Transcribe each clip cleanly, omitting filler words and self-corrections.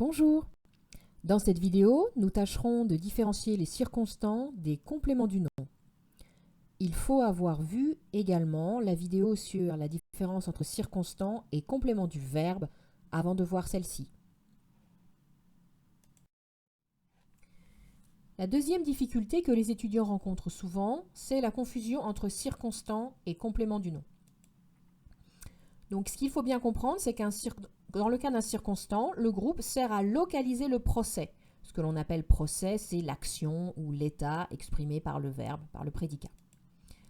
Bonjour! Dans cette vidéo, nous tâcherons de différencier les circonstants des compléments du nom. Il faut avoir vu également la vidéo sur la différence entre circonstants et complément du verbe avant de voir celle-ci. La deuxième difficulté que les étudiants rencontrent souvent, c'est la confusion entre circonstants et complément du nom. Donc ce qu'il faut bien comprendre, c'est dans le cas d'un circonstant, le groupe sert à localiser le procès. Ce que l'on appelle procès, c'est l'action ou l'état exprimé par le verbe, par le prédicat.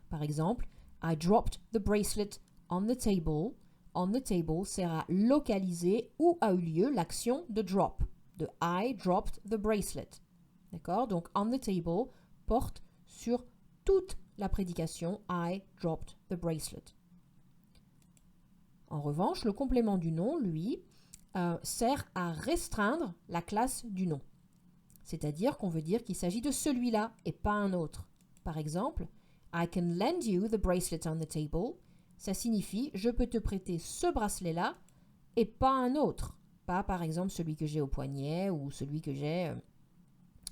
Par exemple, I dropped the bracelet on the table. On the table sert à localiser où a eu lieu l'action de drop, de I dropped the bracelet. D'accord? Donc on the table porte sur toute la prédication I dropped the bracelet. En revanche, le complément du nom, lui, sert à restreindre la classe du nom. C'est-à-dire qu'on veut dire qu'il s'agit de celui-là et pas un autre. Par exemple, I can lend you the bracelet on the table. Ça signifie je peux te prêter ce bracelet-là et pas un autre. Pas par exemple celui que j'ai au poignet ou celui que j'ai,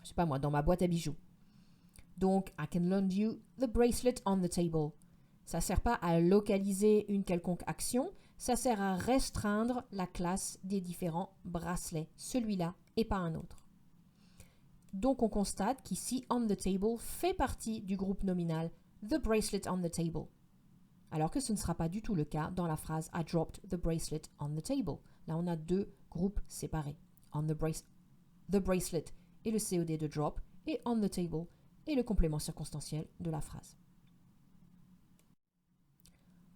je sais pas moi, dans ma boîte à bijoux. Donc, I can lend you the bracelet on the table. Ça ne sert pas à localiser une quelconque action, ça sert à restreindre la classe des différents bracelets, celui-là et pas un autre. Donc on constate qu'ici on the table fait partie du groupe nominal the bracelet on the table, alors que ce ne sera pas du tout le cas dans la phrase I dropped the bracelet on the table. Là on a deux groupes séparés, the bracelet et le COD de drop, et on the table et le complément circonstanciel de la phrase.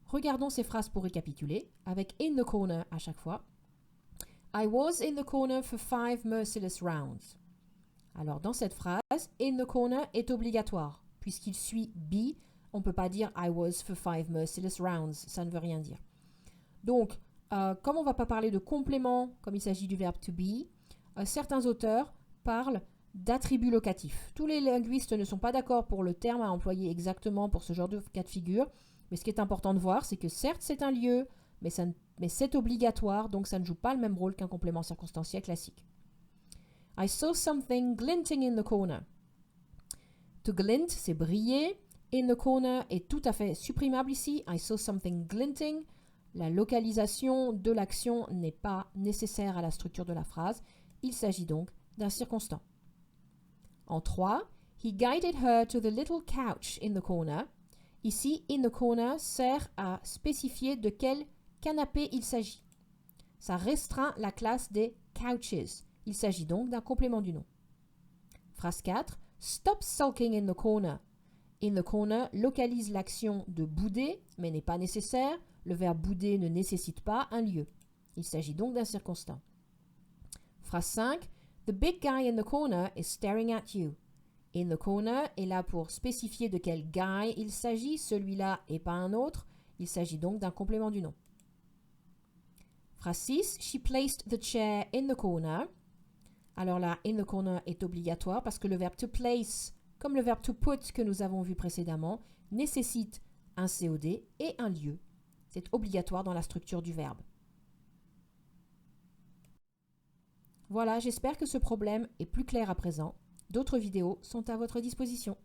Regardons ces phrases pour récapituler, avec in the corner à chaque fois. I was in the corner for 5 merciless rounds. Alors dans cette phrase, in the corner est obligatoire. Puisqu'il suit be, on ne peut pas dire I was for 5 merciless rounds. Ça ne veut rien dire. Donc, comme on ne va pas parler de complément, comme il s'agit du verbe to be, certains auteurs parlent d'attributs locatifs. Tous les linguistes ne sont pas d'accord pour le terme à employer exactement pour ce genre de cas de figure. Mais ce qui est important de voir, c'est que certes c'est un lieu, mais c'est obligatoire, donc ça ne joue pas le même rôle qu'un complément circonstanciel classique. I saw something glinting in the corner. To glint, c'est briller. In the corner est tout à fait supprimable ici. I saw something glinting. La localisation de l'action n'est pas nécessaire à la structure de la phrase. Il s'agit donc d'un circonstant. En 3, he guided her to the little couch in the corner. Ici, in the corner sert à spécifier de quel canapé il s'agit. Ça restreint la classe des couches. Il s'agit donc d'un complément du nom. Phrase 4. Stop sulking in the corner. In the corner localise l'action de bouder, mais n'est pas nécessaire. Le verbe bouder ne nécessite pas un lieu. Il s'agit donc d'un circonstant. Phrase 5. The big guy in the corner is staring at you. In the corner est là pour spécifier de quel guy il s'agit, celui-là et pas un autre. Il s'agit donc d'un complément du nom. Phrase 6. She placed the chair in the corner. Alors là, in the corner est obligatoire parce que le verbe to place, comme le verbe to put que nous avons vu précédemment, nécessite un COD et un lieu. C'est obligatoire dans la structure du verbe. Voilà, j'espère que ce problème est plus clair à présent. D'autres vidéos sont à votre disposition.